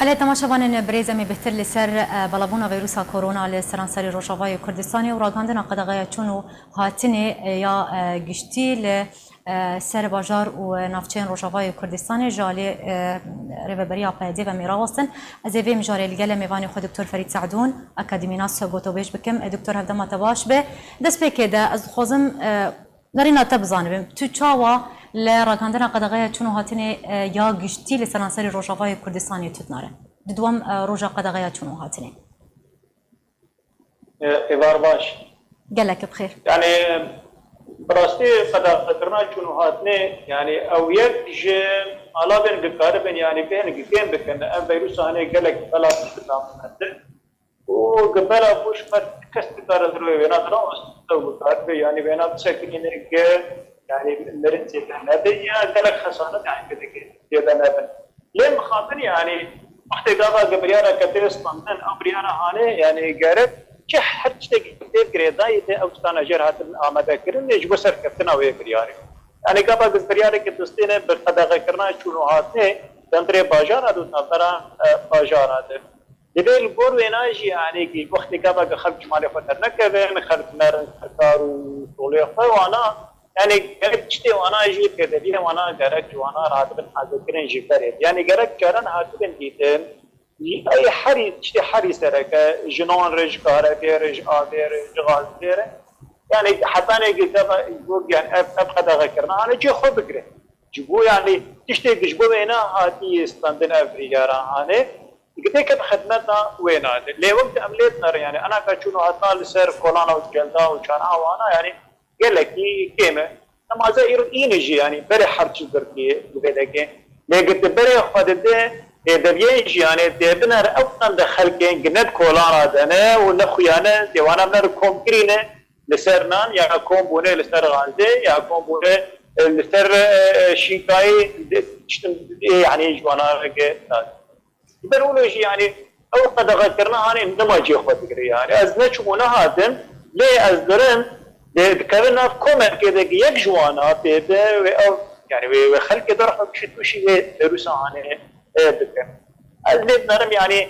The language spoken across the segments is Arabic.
اله تماشاوان بريزمي بهتر لسر بلابونا فيروسا كورونا لسرانسري روجافاي كردستاني وراغاندنا قدغايا چونو هاتني يا گشتي ل سر باجار و نافچين روجافاي كردستاني جالي ريبريا قيادي و ميراوستن از وی مجاري الگل میوانی خود دکتر فرید سعدون اکاديميناس گوتوبيش بكم دكتور هفدما تباش به دست بكده از خوزم نرينا تبزانبم تو چاوا لراغاندنا قدغايا چونو هاتني يا گشتي لسرانسري روجافاي كردستاني تتناره دوام روجا قدغايا چونو هاتني إذا باش قالك بخير يعني براستي قدرنا چونو هاتني يعني او يك على بين بقاربن يعني بين كيم بكن ام فيروس هاني قالك بلا تنام وقبل بوش ما كستار دروي بينا ترى استوى يعني بينا تسكنين يعني نرتي هذه قالك خسارة يعني كذا نبن ليه مخاطر يعني وقت قابا قبريارا كتير طنطن أو بريارا هاني يعني قارب كه حد شيء كتير قريضاي أو استانا جرهات آمده كرن يجوا سر كتنا ويا برياري يعني قابا قبريارا كتستين بالقداغ كرنا شنو هاتي تنتري باجارا دو تنترا باجارا ده لبي البور ويناجي يعني كي وقت قابا خلق جمالي فتر نكبن خلق نار كارو طولي وانا يعني قرب تشتي وانا اجي كذا وانا قرب وانا راتب حاجه كرين جيتر يعني قرب كرن هاتبن ديتن اي حري تشتي حري سرك جنون رج كاره رج ادير جغال دير يعني حتى انا يقول يعني ابقى ذكرنا انا جي خو بقره جبو يعني تشتي جبو هنا هاتي استندن افريقيا انا قلت لك خدمتنا وين هذا ليه وقت عملتنا يعني انا كشنو هاتنا لسر كولانا وجلدا وكان وانا يعني قال لك كيما ما زي ينجي يعني بري حرج دركي بلكي لقيت بري خدده دبيج يعني دبنا اوطن دخل كين جند كولانا دنا ونخيانا ديوانا من كومكرينه لسرنان يا كومبونه لسر غازي يا كومبونه لسر شيكاي يعني جوانا برولوجي يعني او قد ذكرنا انا انما جي خد يعني از نشمونا هادم ليه از درن كمان كومن كده يك جوانا بيبه او يعني وخلق درح بشتو شيء روسا يعني بكم اللي نرم يعني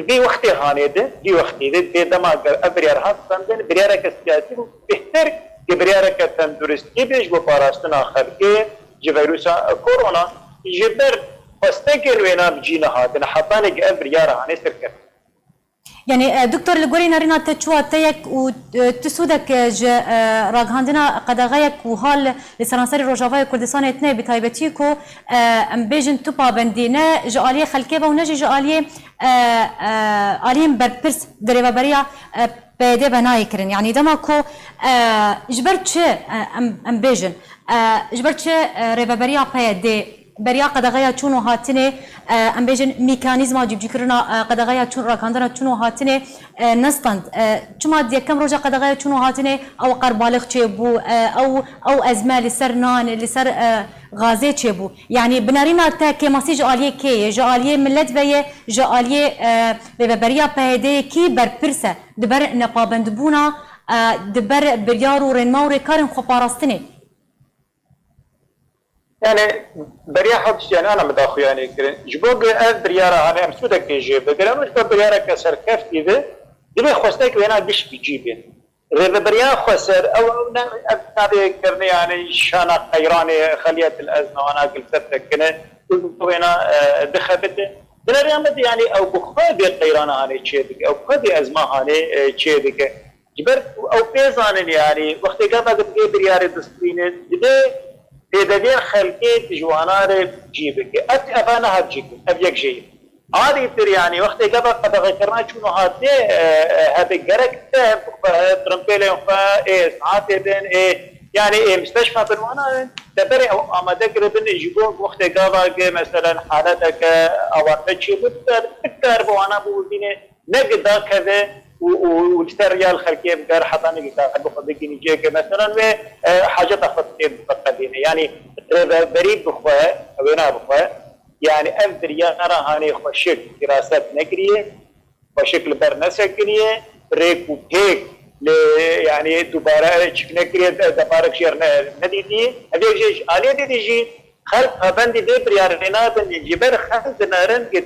في وقت هانيده في وقت ده دما ابريار هاستن بريار كسياسي بهتر بريار كتندرستي بيج بپاراستنا خلق فيروسا كورونا جبر فاستقل وينا بجينا هذا حتى نج ابريار هاني سركه يعني دكتور لغوري نارينا تشوا تيك وتسودك راغاندنا قدغايك وهال لسرانسري روجافاي كردستان اتني بتايبتيكو ام بيجن توبا بندينا جاليه خلكيبا ونجي جاليه الين بربرس دريبابريا بده بنايكرن يعني دماكو جبرتش ام بيجن جبرتش ريبابريا بده بريا قدغايا چونو هاتنه ام بيجن ميكانيزما جيب جكرنا قدغايا چون راكاندنا چونو هاتنه نستند چما دي كم روجا قدغايا چونو هاتنه او قربالغ چيبو او ازمه لسرنان لسر غازي چيبو يعني بنارينا تا كيماسي جاليه كي جاليه ملت بيه جاليه بريا بهده كي برپرسه دبر نقابندبونا دبر بريارو رنماوري كارن خبارستنه يعني بريا حدش يعني انا مداخل يعني كرين جبوق بريارة انا امسودك يجيب بقول مش بريارة كسر كف كذا دبي خوستك وينا بيش بيجيبين غير بريا خسر او نبي كرني يعني شانا قيراني خلية الازمة وانا قلت كنا وينا دخلت بنريامد يعني او بخادي قيرانا هاني تشيدك او بخادي ازمة هاني تشيدك جبر او بيزان يعني وقت قبل قبل بريارة دسترين دبي تدبير خلقيت جوانار جيبك افانا هتجيك ابيك جيب عادي تر يعني وقت قبل قد ذكرنا شنو هاتي هذا جرك ترمبيل فا ساعات بين يعني مستشفى بالوانا دبري او اماده قربن يجيبوك وقت قبل مثلا حالتك او تجي بتر بوانا بودينه نقدا كذا والستريال خلقيه بقر حطاني كتاب بخدك نيجي مثلا وحاجه تخطيط تقدينه يعني بريد بخوه وينا بخوه يعني افدريا نرى هاني خوشك دراسات نقريه وشكل برنسكنيه ريكو هيك يعني دوباره نقريه دبارك شير نديتي هذه شيء عليه ديجي خلق أبندي دي بريارنا بنجبر خلق نارن قد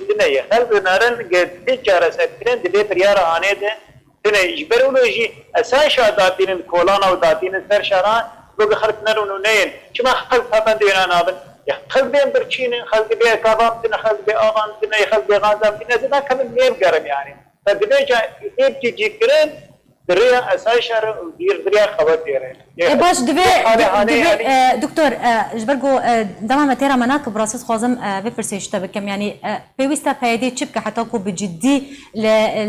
دنيا خلق نارن قد تجارة سكرين دي بريارة عنه ده دنيا يجبروا له يجي أساسا داتين كولانا وداتين سرشاران لو خلق نارن نين شما خلق أبندي نابن خلق بين برشين خلق بين كابام دنا خلق بين آغان دنا خلق بين غازام دنا زنا كم ميم قرم يعني فدنيا جا يبتي كرين دريا أساسا ودير دريا خبر ديره باش دوی دکتور جبرگو دما متیرا مناک براسس خوازم بپرسیش تبکم یعنی پیوسته پیدی چپ که حتی کو بجدی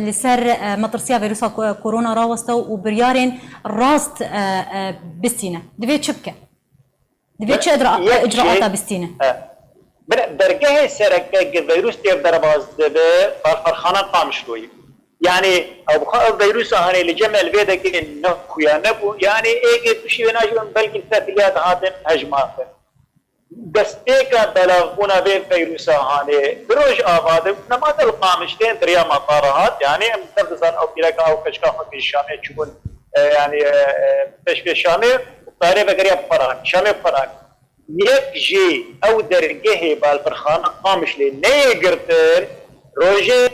لسر مطرسیا ویروس کرونا راوسته و بریارین راست بستینه دوی چپ که دوی چه اجراعات بستینه درگه سرکه ویروس تیر در باز ده فرخانه قامشلوی يعني او بخاف فيروس هاني لجمع الفيدا كي نخويا نبو يعني ايه تشي ناجون بلكي تاتيات هاتن هجمات دستيكا بلغونا بين فيروس هاني بروج آباد نماذج القامشتين دريا مطارات يعني مستفزان او كيلاكا او كشكا في الشامي تشوفون يعني تشفي الشامي طاري بقريا فران شامي فران يك جي او درجه بالفرخان قامش لي نيجرتر روجي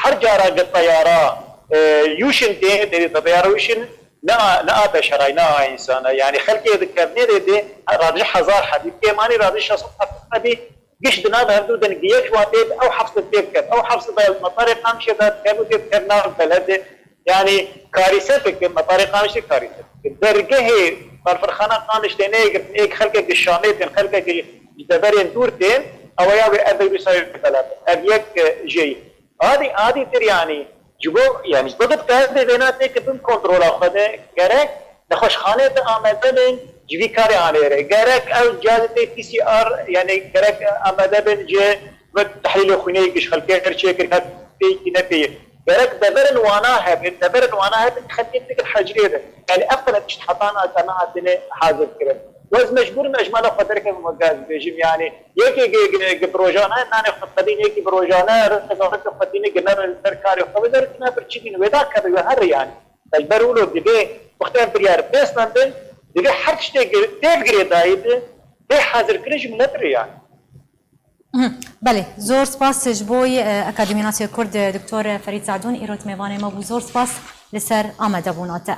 هر جارا الطيارة يوشن دي الطيارة يوشن نا بشري نا إنسان يعني خلقي ذكرني دي راجع هزار حديث كماني راجع شخص حبي قش دنا بهردو دنقية شواتيب أو حفظ التيب أو حفظ المطار قامشة كانوا تذكرنا البلد يعني كارثة في المطار قامشة كارثة درجة هي فرخانة قامش تاني إيك خلقك الشاميتين خلقك الجبرين دورتين أو يابي أبي بيساوي البلد أبيك جي هذه تر يعني جبو يعني ضد كذا بينات كتم كنترول أخذه كرك نخش خانة آمدن جبي كاري عليه كرك أو جازة PCR يعني كرك آمدن جه وتحليل خوني كش خلقه كرشة كرك في نبي كرك دبرن وانا هب دبرن وانا هب خليت لك الحجرية ده يعني أفضل تشتحطانا كما عندنا حاضر كرك وز مجبور مجمل خطر كم مجاز بيجيم يعني يكي بروجانا ناني خطدين يكي بروجانا رتقارك خطدين جنر السركاري خبزر كنا برشيدين ودا كبير هر يعني البرولو دبي مختار بريار بس نندن دبي حرش تيجري دايد ده حاضر كريج منتر يعني بله زور سپاس جبوی اکادمی ناسیون کرد دکتر فرید سعدون ایراد میوان ما بو زور سپاس لسر آمده بوناته